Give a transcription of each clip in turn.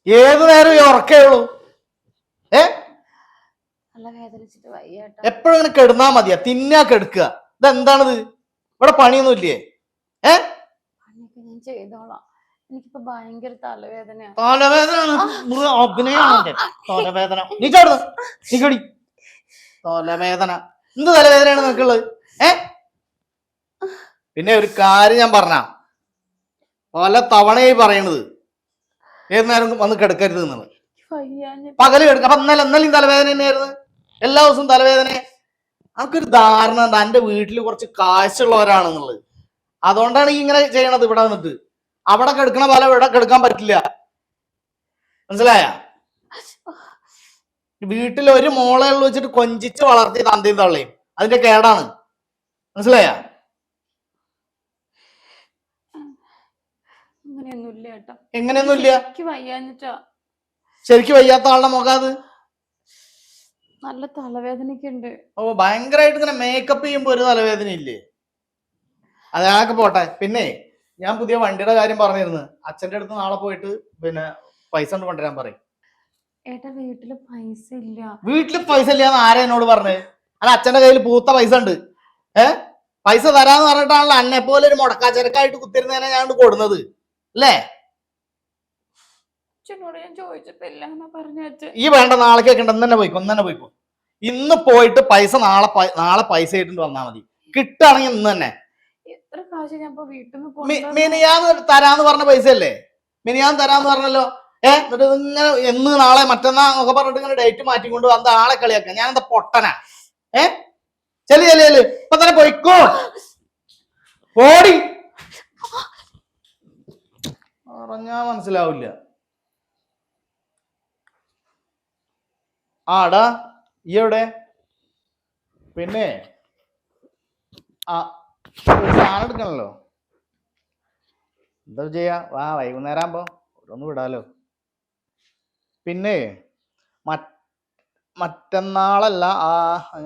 ഏത് നേരം ഈ ഉറക്കേ ഉള്ളൂ? എപ്പോഴും ഇങ്ങനെ കെടുന്നാ മതിയാ, തിന്നാ കെടുക്കുക. ഇതെന്താണിത്? ഇവിടെ പണിയൊന്നും ഇല്ലേ? ഞാൻ ചെയ്തോളാം. എനിക്കിപ്പോ ഭയങ്കര തലവേദന. അഭിനയാണ് തലവേദന. നീ ചേർന്ന് നീ കടി. തലവേദന എന്ത് തലവേദനയാണ് നിനക്കുള്ളത്? പിന്നെ ഒരു കാര്യം ഞാൻ പറഞ്ഞ പല തവണയായി പറയണത്, ഏത് നേരം വന്ന് കിടക്കരുത് എന്നുള്ളത്. പകല് കിടക്ക. അപ്പൊ ഇന്നലെയും തലവേദന തന്നെയായിരുന്നു, എല്ലാ ദിവസവും തലവേദന. നമുക്കൊരു ധാരണ ഉണ്ട് എന്റെ വീട്ടിൽ കുറച്ച് കാശുള്ളവരാണെന്നുള്ളത്. അതുകൊണ്ടാണ് ഈ ഇങ്ങനെ ചെയ്യണത്. ഇവിടെ വന്നിട്ട് അവിടെ കിടക്കണ പോലെ ഇവിടെ കിടക്കാൻ പറ്റില്ല, മനസ്സിലായ? വീട്ടിൽ ഒരു മോളെ വെച്ചിട്ട് കൊഞ്ചിച്ച് വളർത്തി തന്തയും തള്ളയും, അതിന്റെ കേടാണ്, മനസ്സിലായ? എങ്ങനെയൊന്നുമില്ല. ശരിക്കും വയ്യാത്ത ആളുടെ മുഖം അത്. നല്ല തലവേദനക്കുണ്ട്. ഓ, ഭയങ്കരമായിട്ട് ഇങ്ങനെ മേക്കപ്പ് ചെയ്യുമ്പോ ഒരു തലവേദന ഇല്ലേ? അതൊക്കെ പോട്ടെ. പിന്നെ ഞാൻ പുതിയ വണ്ടിയുടെ കാര്യം പറഞ്ഞിരുന്നു. അച്ഛന്റെ അടുത്ത് നാളെ പോയിട്ട് പിന്നെ പൈസ കൊണ്ട് കൊണ്ടുവരാൻ പറയും. വീട്ടില് പൈസ ഇല്ല. വീട്ടില് പൈസ ഇല്ലാന്ന് ആരാ എന്നോട് പറഞ്ഞേ? അല്ല, അച്ഛന്റെ കയ്യിൽ പൂത്ത പൈസ ഉണ്ട്. പൈസ തരാന്ന് പറഞ്ഞിട്ടാണല്ലോ അന്നെ പോലെ ഒരു മുടക്കാച്ചരക്കായിട്ട് കുത്തിരുന്നതിനെ ഞാൻ കൊടുന്നത് അല്ലേ? ഈ വേണ്ട, നാളേക്കൊക്കെ ഉണ്ട്. ഒന്നെ പോയിക്കോ. ഇന്ന് പോയിട്ട് പൈസ നാളെ പൈസ ആയിട്ട് വന്നാൽ മതി. കിട്ടുകയാണെങ്കിൽ ഇന്ന് തന്നെ. മിനിയാന്ന് തരാന്ന് പറഞ്ഞ പൈസ അല്ലേ? മിനിയാന്ന് തരാന്ന് പറഞ്ഞല്ലോ. എന്നിട്ട് ഇങ്ങനെ എന്ന് നാളെ മറ്റന്നാ ഒക്കെ പറഞ്ഞിട്ട് ഇങ്ങനെ ഡേറ്റ് മാറ്റിക്കൊണ്ട് വന്ന ആളെ കളിയാക്ക. ഞാൻ എന്താ പൊട്ടനാ? ചെല്ലു ഇപ്പൊ തന്നെ പോയിക്കോ. ഓടി പറഞ്ഞാ മനസ്സിലാവില്ല. ആടാ, ഈ എവിടെ? പിന്നെ സാധനം എടുക്കണല്ലോ. എന്താ ചെയ്യാ? വാ, വൈകുന്നേരം ആകുമ്പോ ഒന്ന് വിടാലോ. പിന്നെ മറ്റന്നാളല്ല,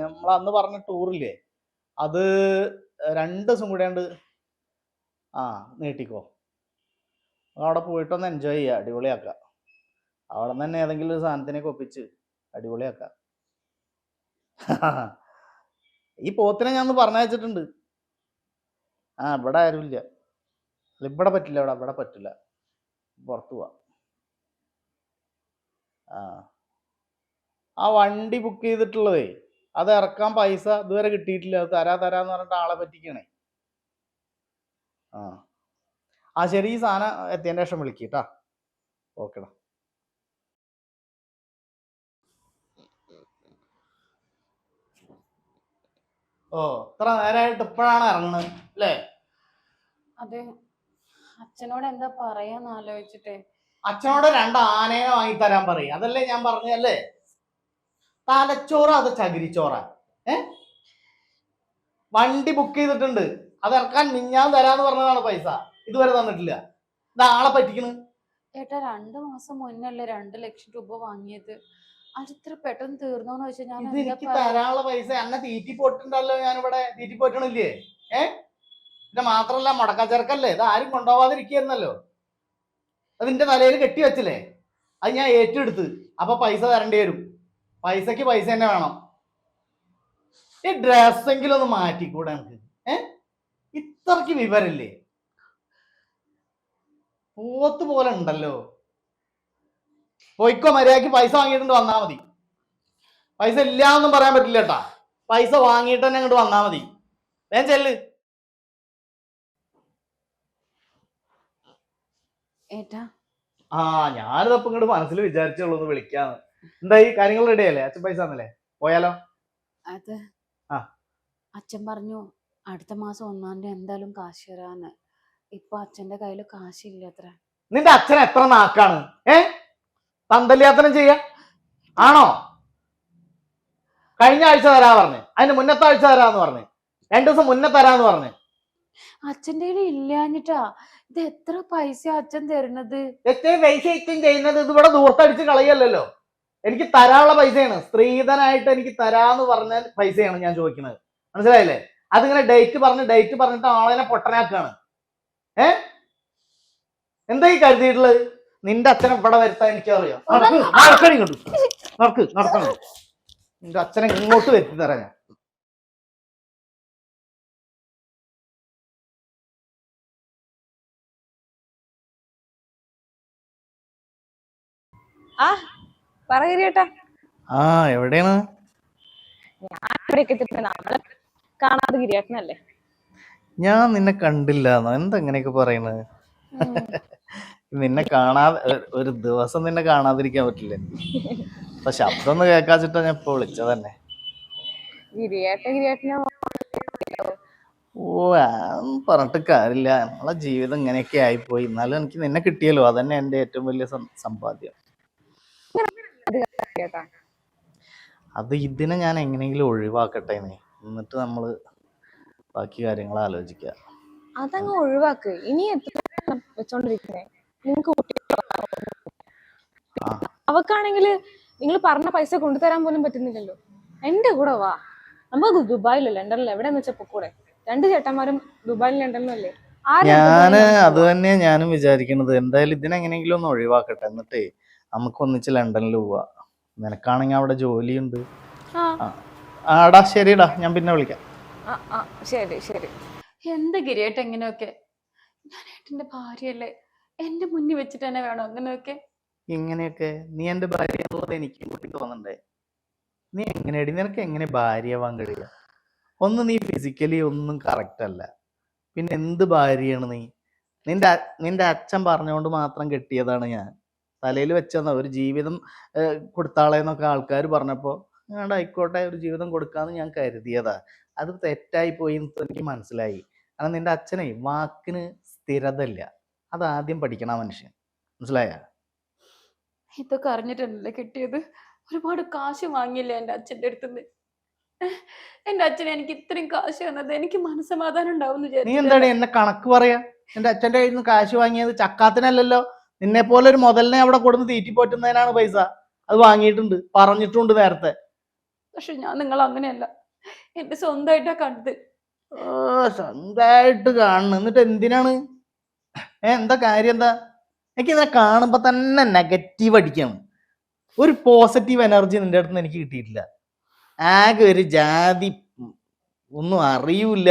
നമ്മൾ അന്ന് പറഞ്ഞ ടൂറില്ലേ, അത് 2 ദിവസം കൂടിയാണ്ട് നീട്ടിക്കോ. അവിടെ പോയിട്ടൊന്ന് എൻജോയ് ചെയ്യുക, അടിപൊളിയാക്കാം. അവിടെ നിന്ന് തന്നെ ഏതെങ്കിലും ഒരു സാധനത്തിനൊക്കെ ഒപ്പിച്ച് അടിപൊളിയാക്കാം. ഈ പോത്തിനെ ഞാൻ ഒന്ന് പറഞ്ഞയച്ചിട്ടുണ്ട്. ഇവിടെ ആരുമില്ല. ഇവിടെ പറ്റില്ല, ഇവിടെ പറ്റില്ല. പുറത്തു പോവാ. ആ വണ്ടി ബുക്ക് ചെയ്തിട്ടുള്ളതേ, അത് ഇറക്കാൻ പൈസ ഇതുവരെ കിട്ടിയിട്ടില്ല. അത് തരാന്ന് പറഞ്ഞിട്ട് ആളെ പറ്റിക്കണേ. ശരി, ഈ സാധനം എത്തിയതിൻ്റെ ശേഷം വിളിക്കട്ടാ. ഓക്കെടാ. ഇത്ര നേരമായിട്ട് ഇപ്പോഴാണ് ഇറങ്ങുന്നത് അല്ലേ? അതെ, അച്ഛനോട് എന്താ പറയാന്ന് ആലോചിച്ചിട്ടേ. അച്ഛനോട് 2 ആനേനെ വാങ്ങി തരാൻ പറയും. അതല്ലേ ഞാൻ പറഞ്ഞല്ലേ? തലച്ചോറ അത് ചകിരിച്ചോറ. വണ്ടി ബുക്ക് ചെയ്തിട്ടുണ്ട്, അത് ഇറക്കാൻ മിഞ്ഞാൻ തരാന്ന് പറഞ്ഞതാണ്. പൈസ ഇതുവരെ തന്നിട്ടില്ല. ഇത് ആളെ പറ്റിക്കണ്. 2 മാസം മുന്നല്ലേ 2 ലക്ഷം രൂപ വാങ്ങിയത്. അതിത്ര പെട്ടെന്ന് തീർന്നോന്ന് വെച്ചാൽ ഞാൻ എനിക്ക് തരാനുള്ള പൈസ എന്നെ തീറ്റി പോയിട്ടുണ്ടല്ലോ. ഞാനിവിടെ തീറ്റി പോറ്റണില്ലേ? പിന്നെ മാത്രല്ല മുടക്കാച്ചെറുക്കല്ലേ, ഇത് ആരും കൊണ്ടുപോവാതിരിക്കുന്നല്ലോ. അതിന്റെ തലയിൽ കെട്ടി വെച്ചില്ലേ, അത് ഞാൻ ഏറ്റെടുത്ത്. അപ്പൊ പൈസ തരേണ്ടി വരും. പൈസക്ക് പൈസ തന്നെ വേണം. ഈ ഡ്രസ്സെങ്കിലും ഒന്ന് മാറ്റിക്കൂടെ എനിക്ക്? ഇത്രക്ക് വിവരല്ലേ? പോത്ത് പോലെ ഉണ്ടല്ലോ. പോയിക്കോ, മര്യാദക്ക് പൈസ വാങ്ങിയിട്ടുണ്ട് വന്നാ മതി. പൈസ ഇല്ലാന്നും പറയാൻ പറ്റില്ല കേട്ടാ. പൈസ വാങ്ങിയിട്ട് തന്നെ അങ്ങോട്ട് വന്നാ മതി. വേഗം ചെല്ല്. ഞാനിതപ്പം ഇങ്ങോട്ട് മനസ്സിൽ വിചാരിച്ചുള്ളൂ ഒന്ന് വിളിക്കാന്ന്. എന്തായി, കാര്യങ്ങൾ റെഡി ആയല്ലേ? അച്ഛൻ പൈസ തന്നല്ലേ? പോയാലോ? അത് അച്ഛൻ പറഞ്ഞു അടുത്ത മാസം 1-ാം തീയതി എന്തായാലും കാശ് തരാന്ന്. ഇപ്പൊ അച്ഛന്റെ കയ്യില് കാശില്ല അത്ര. നിന്റെ അച്ഛൻ എത്ര നാക്കാണ്? തന്തല്യാത്തനം ചെയ്യാ ആണോ? കഴിഞ്ഞ ആഴ്ച തരാ പറഞ്ഞ്, അതിന് മുന്നത്തെ ആഴ്ച തരാന്ന് പറഞ്ഞ്, 2 ദിവസം മുന്നേ തരാന്ന് പറഞ്ഞ്. അച്ഛൻ്റെ ഇല്ലാഞ്ഞിട്ടാ. ഇത് എത്ര പൈസ അച്ഛൻ തരുന്നത്? എത്ര പൈസ അച്ഛൻ ചെയ്യുന്നത്? ഇത് ഇവിടെ ദൂർത്തടിച്ച് കളയല്ലോ. എനിക്ക് തരാനുള്ള പൈസയാണ്. സ്ത്രീധനായിട്ട് എനിക്ക് തരാന്ന് പറഞ്ഞ പൈസയാണ് ഞാൻ ചോദിക്കുന്നത്, മനസ്സിലായില്ലേ? അതിങ്ങനെ ഡേറ്റ് പറഞ്ഞിട്ട് ആളെ പൊട്ടനാക്കാണ്. എന്താ ഈ കരുതിയിട്ടുള്ളത്? നിന്റെ അച്ഛനെ ഇവിടെ വരുത്താൻ എനിക്കറിയാം. നടക്കണി ഇങ്ങോട്ട്, നടക്കണം. നിന്റെ അച്ഛനെ ഇങ്ങോട്ട് വരുത്തി തരാം ഞാൻ. ആ പറ ഗിരിയേട്ടാ. ആ എവിടെയാണ്? നമ്മള് കാണാതെ ഗിരിയേട്ടനല്ലേ? ഞാൻ നിന്നെ കണ്ടില്ലാന്നോ? എന്താ ഇങ്ങനെയൊക്കെ പറയുന്നത്? നിന്നെ കാണാതെ ഒരു ദിവസം നിന്നെ കാണാതിരിക്കാൻ പറ്റില്ല. അപ്പൊ ശബ്ദം ഒന്ന് കേൾക്കാച്ചിട്ടാ ഞാൻ ഇപ്പൊ വിളിച്ചത് തന്നെ. ഗിരിയേട്ടനെ ഓ അതൊന്നും പറഞ്ഞിട്ട് കാര്യമില്ല. നമ്മളെ ജീവിതം ഇങ്ങനെയൊക്കെ ആയിപ്പോയി. എന്നാലും എനിക്ക് നിന്നെ കിട്ടിയല്ലോ, അതന്നെ എന്റെ ഏറ്റവും വലിയ സമ്പാദ്യം. അത് ഇതിനെ ഞാൻ എങ്ങനെയെങ്കിലും ഒഴിവാക്കട്ടെ, എന്നിട്ട് നമ്മള് ബാക്കി കാര്യങ്ങൾ ആലോചിക്കുക. അതങ്ങ് ഒഴിവാക്ക്. ഇനി എത്ര വെച്ചോണ്ടിരിക്കുന്നേ? നിങ്ങക്ക് അവക്കാണെങ്കിൽ നിങ്ങൾ പറഞ്ഞ പൈസ കൊണ്ടുതരാൻ പോലും പറ്റുന്നില്ലല്ലോ. എന്റെ കൂടെ വാ, നമുക്ക് ദുബായിലോ ലണ്ടനിലോ എവിടെന്ന് വെച്ചാ പൊക്കൂടെ. 2 ചേട്ടന്മാരും ദുബായിലും ലണ്ടനിലും അല്ലേ. അത് തന്നെയാ ഞാനും വിചാരിക്കുന്നത്. എന്തായാലും ഇതിനെങ്ങനെയെങ്കിലും ഒന്ന് ഒഴിവാക്കട്ടെ, എന്നിട്ടേ നമുക്ക് ഒന്നിച്ച് ലണ്ടനിൽ പോവാ. നിനക്കാണെങ്കിൽ അവിടെ ജോലിയുണ്ട്. ആടാ ശരിടാ, ഞാൻ പിന്നെ വിളിക്കാം. ശരി ശരി. എന്താ ഗിരിയേട്ട എങ്ങനെയൊക്കെ? ഞാൻ ഏട്ടന്റെ ഭാര്യയല്ലേ, എന്റെ മുന്നിൽ വെച്ചിട്ട് തന്നെ വേണോ അങ്ങനെയൊക്കെ? ഇങ്ങനെയൊക്കെ നീ എന്റെ ഭാര്യ എന്നുള്ളത് എനിക്കും കൂട്ടി തോന്നണ്ടേ? നീ എങ്ങനെയടി, നിനക്ക് എങ്ങനെ ഭാര്യയാവാൻ കഴിയുക? ഒന്ന് നീ ഫിസിക്കലി ഒന്നും കറക്റ്റ് അല്ല, പിന്നെ എന്ത് ഭാര്യയാണ് നീ? നിന്റെ അച്ഛൻ പറഞ്ഞുകൊണ്ട് മാത്രം കെട്ടിയതാണ് ഞാൻ. തലയിൽ വെച്ചെന്ന ഒരു ജീവിതം കൊടുത്താളെന്നൊക്കെ ആൾക്കാർ പറഞ്ഞപ്പോൾ ആയിക്കോട്ടെ ഒരു ജീവിതം കൊടുക്കാന്ന് ഞാൻ കരുതിയതാ. അത് തെറ്റായി പോയി എന്ന് എനിക്ക് മനസ്സിലായി. കാരണം നിന്റെ അച്ഛനെ വാക്കിന് സ്ഥിരത ഇല്ല. അതാദ്യം പഠിക്കണം മനുഷ്യൻ, മനസ്സിലായ? ഇതൊക്കെ അറിഞ്ഞിട്ടല്ലേ കിട്ടിയത്? ഒരുപാട് കാശ് വാങ്ങിയില്ലേ എന്റെ അച്ഛൻ്റെ അടുത്തുനിന്ന്? എന്റെ അച്ഛനെ എനിക്ക് ഇത്രയും കാശ് തന്നത് എനിക്ക് മനസ്സമാധാനം ഉണ്ടാവും. നീ എന്താണ് എന്നെ കണക്ക് പറയാ? എന്റെ അച്ഛൻ്റെ കയ്യിൽ നിന്ന് കാശ് വാങ്ങിയത് ചക്കാത്തിനല്ലല്ലോ. നിന്നെ പോലെ ഒരു മുതലിനെ അവിടെ കൊടുന്ന് തീറ്റിപ്പോറ്റുന്നതിനാണ് പൈസ. അത് വാങ്ങിയിട്ടുണ്ട്, പറഞ്ഞിട്ടുണ്ട് നേരത്തെ. പക്ഷെ ഞാൻ നിങ്ങൾ അങ്ങനെയല്ല, എന്റെ സ്വന്തമായിട്ടാ കണ്ടത്. സ്വന്തമായിട്ട് കാണണം. എന്നിട്ട് എന്തിനാണ്? എന്താ കാര്യം? എന്താ? എനിക്ക് ഇതിനെ കാണുമ്പോ തന്നെ നെഗറ്റീവ് അടിക്കണം. ഒരു പോസിറ്റീവ് എനർജി നിന്റെ അടുത്ത് നിന്ന് എനിക്ക് കിട്ടിയിട്ടില്ല. ആകെ ഒരു ജാതി, ഒന്നും അറിയൂല.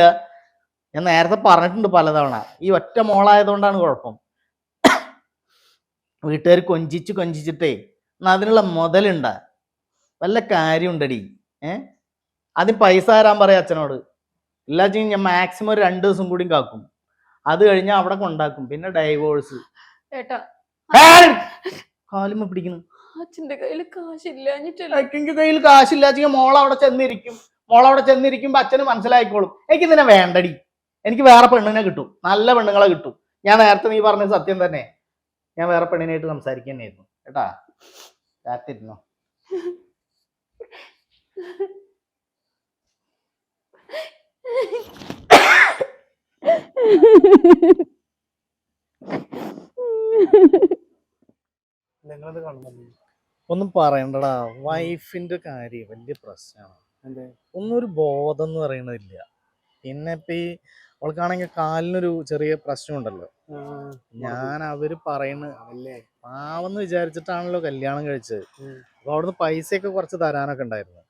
ഞാൻ നേരത്തെ പറഞ്ഞിട്ടുണ്ട് പലതവണ, ഈ ഒറ്റ മോളായതുകൊണ്ടാണ് കുഴപ്പം. വീട്ടുകാർ കൊഞ്ചിച്ചിട്ടേ അതിനുള്ള മുതലുണ്ട? വല്ല കാര്യം ഉണ്ടടി? ആദ്യം പൈസ തരാൻ പറയാം അച്ഛനോട്. ഇല്ലാച്ച ഞാൻ മാക്സിമം ഒരു 2 ദിവസം കൂടി കാക്കും. അത് കഴിഞ്ഞാൽ അവിടെ കൊണ്ടാക്കും. പിന്നെ ഡൈവോഴ്സ്. കാലുമ്മ പിടിക്കുന്നു. അച്ഛന്റെ കയ്യിൽ കാശില്ല. അച്ഛൻ്റെ കയ്യിൽ കാശില്ലാച്ച മോളവിടെ ചെന്നിരിക്കുമ്പോ അച്ഛന് മനസ്സിലായിക്കോളും. എനിക്ക് ഇതിനെ വേണ്ടടി. എനിക്ക് വേറെ പെണ്ണിനെ കിട്ടും, നല്ല പെണ്ണുങ്ങളെ കിട്ടും. ഞാൻ നേരത്തെ നീ പറഞ്ഞത് സത്യം തന്നെ. ഞാൻ വേറെ പെണ്ണിനായിട്ട് സംസാരിക്കുക തന്നെയായിരുന്നു കേട്ടാ. കാത്തിരുന്നോ. ഒന്നും പറയണ്ടടാ, വൈഫിന്റെ കാര്യം വലിയ പ്രശ്നമാണ്. ഒന്നും ഒരു ബോധം എന്ന് പറയണതില്ല. പിന്നെ ഇപ്പൊ ഈ അവൾക്കാണെങ്കിൽ കാലിനൊരു ചെറിയ പ്രശ്നമുണ്ടല്ലോ. ഞാൻ അവര് പറയുന്ന പാവെന്ന് വിചാരിച്ചിട്ടാണല്ലോ കല്യാണം കഴിച്ചത്. അപ്പൊ അവിടുന്ന് പൈസയൊക്കെ കുറച്ച് തരാനൊക്കെ ഉണ്ടായിരുന്നു.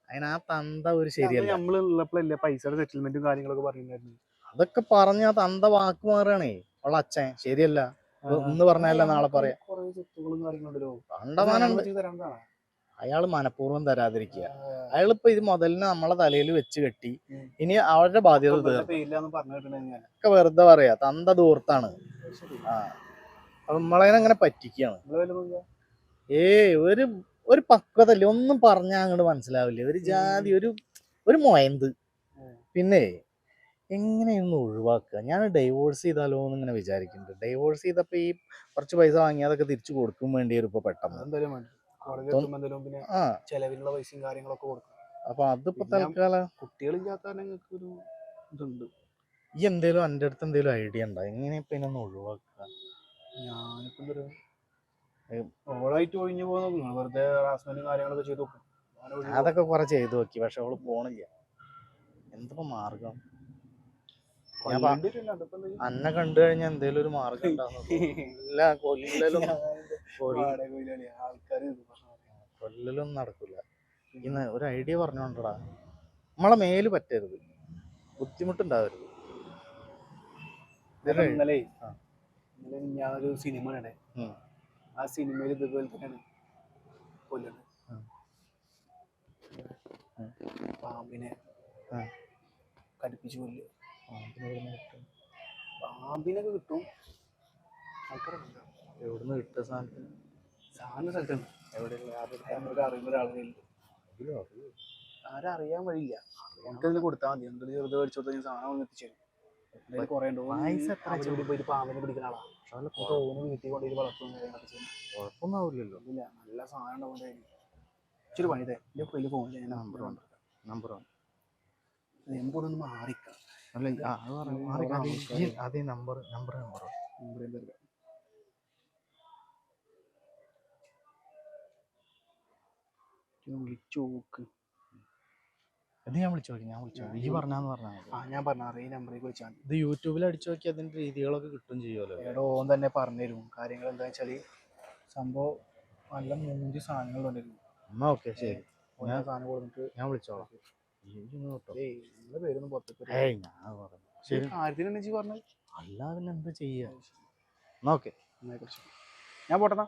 അതിന് ആ തന്ത ഒരു ശരിയല്ല. പൈസയുടെ സെറ്റിൽമെന്റും കാര്യങ്ങളൊക്കെ പറയുന്നുണ്ടായിരുന്നു. അതൊക്കെ പറഞ്ഞ ആ തന്ത വാക്ക് മാറുകയാണേ. അവളെ അച്ഛൻ ശരിയല്ല എന്ന് പറഞ്ഞല്ല നാളെ പറയാം. അയാള് മനഃപൂർവ്വം തരാതിരിക്കുക. അയാളിപ്പോ ഇത് മുതലിനെ നമ്മളെ തലയിൽ വെച്ച് കെട്ടി. ഇനി അവരുടെ ബാധ്യത ഒക്കെ വെറുതെ പറയാ. തന്ത ദൂർത്താണ്. അപ്പൊ നമ്മളതിനെ അങ്ങനെ പറ്റിക്കാണ്. ഒരു പക്വതല്ലേ, ഒന്നും പറഞ്ഞാ അങ്ങോട്ട് മനസ്സിലാവില്ലേ. ഒരു ജാതി ഒരു മൊയന്ത്. പിന്നെ എങ്ങനെയൊന്ന് ഒഴിവാക്കുക? ഞാൻ ഡൈവോഴ്സ് ചെയ്താലോ എന്ന് ഇങ്ങനെ വിചാരിക്കുന്നുണ്ട്. ഡൈവോഴ്സ് ചെയ്തപ്പോ ഈ കുറച്ച് പൈസ വാങ്ങി അതൊക്കെ തിരിച്ചു കൊടുക്കും വേണ്ടി വരും ഇപ്പൊ പെട്ടെന്ന്. ചെലവിനുള്ള പൈസയും കാര്യങ്ങളൊക്കെ കൊടുക്കും. അപ്പൊ അതിപ്പോ തൽക്കാലം കുട്ടികളില്ലാത്ത ഒരു ഇതുണ്ട്. ഈ എന്തേലും എൻ്റെ അടുത്ത് എന്തേലും ഐഡിയ ഉണ്ടോ എങ്ങനെ ഇപ്പൊ ഇതിനൊന്ന് ഒഴിവാക്കുക? ഞാനിപ്പോ ഓളായിട്ട് ഒഴിഞ്ഞു പോകുന്നു. വെറുതെ ഹറാസ്മെന്റും കാര്യങ്ങളൊക്കെ ചെയ്തു നോക്കും. അതൊക്കെ കുറെ ചെയ്തു നോക്കി, പക്ഷെ അവള് പോണില്ല. എന്തിപ്പോ മാർഗം? അന്നെ കണ്ടു കഴിഞ്ഞാൽ എന്തേലും ഒരു മാർഗം ഉണ്ടാവുന്നു. ഇല്ല, കൊല്ലലൊന്നും നടക്കില്ല. ഇന്ന് ഒരു ഐഡിയ പറഞ്ഞോണ്ടടാ, നമ്മളെ മേല് പറ്റരുത്, ബുദ്ധിമുട്ടുണ്ടാവരുത്. ഇന്നലെ ഞാനൊരു സിനിമ കണ്ടേ, ആ സിനിമയിൽ ഇതുപോലെ തന്നെയാണ് കൊല്ലുന്നത്. പാമ്പിനെ കടിപ്പിച്ച് കൊല്ലുക. പാമ്പിനൊക്കെ കിട്ടും. എവിടുന്ന് കിട്ടുക സാധനത്തിന്? സാധനം സ്ഥലത്താണ്. എവിടെയുള്ള അറിയുന്ന ഒരാളില്ല, ആരറിയാൻ വഴിയില്ല. എനിക്കതിന് കൊടുത്താൽ മതി. എന്തെങ്കിലും ചെറുത് മേടിച്ചു കൊടുത്താൽ സാധനം എത്തിച്ചേരും. കുറെ പോയിട്ട് പാമ്പിനെ പിടിക്കുന്ന ആളാ. തോന്നുന്നു വീട്ടിൽ കൊണ്ടുപോയി വളർത്തുന്ന കാര്യങ്ങളൊക്കെ ചെയ്യും. കുഴപ്പമൊന്നും ആവില്ലല്ലോ. ഇല്ല, നല്ല സാധനം ഉണ്ടാവുന്നതായിരിക്കും. ഇച്ചിരി പണിതേ എൻ്റെ കയ്യിൽ ഫോൺ ചെയ്യാൻ നമ്പർ എമ്പോഴൊന്ന് മാറിക്കാം. അതേ നമ്പർ വിളിച്ചു നോക്ക്. ഇത് ഞാൻ വിളിച്ചു നോക്കി. ഈ പറഞ്ഞാന്ന് പറഞ്ഞാൽ ഞാൻ പറഞ്ഞ ഈ നമ്പറിലേക്ക് വിളിച്ചാൽ ഇത് യൂട്യൂബിൽ അടിച്ചു നോക്കി അതിന്റെ രീതികളൊക്കെ കിട്ടും ചെയ്യുമല്ലോ. എടോ ഓൻ തന്നെ പറഞ്ഞുതരും കാര്യങ്ങൾ. എന്താ വെച്ചാല് സംഭവം നല്ല 3 സാധനങ്ങൾ കൊണ്ടുവരും. എന്നാ ഓക്കെ, ശരി. ഞാൻ സാധനം കൊടുത്തിട്ട് ഞാൻ വിളിച്ചോളാം. നിങ്ങളുടെ പേരൊന്നും പുറത്തേക്ക് ശരി. കാര്യത്തിന് പറഞ്ഞു. അല്ല പിന്നെ എന്താ ചെയ്യാ? എന്നാ ഓക്കെ, ഞാൻ പോട്ടെന്നാ.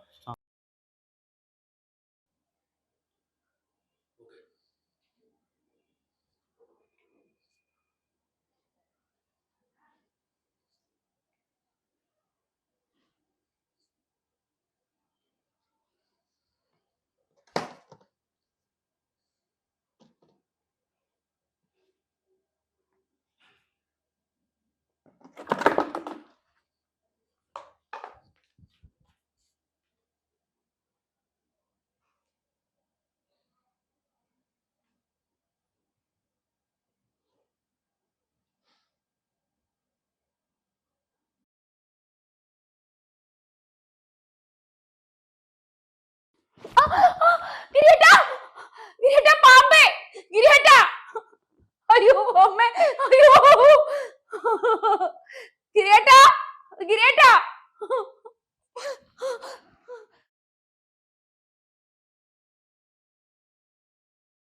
പാമ്പേ, അയ്യോ അമ്മേ, അയ്യോ ഗിരിയേട്ടാ,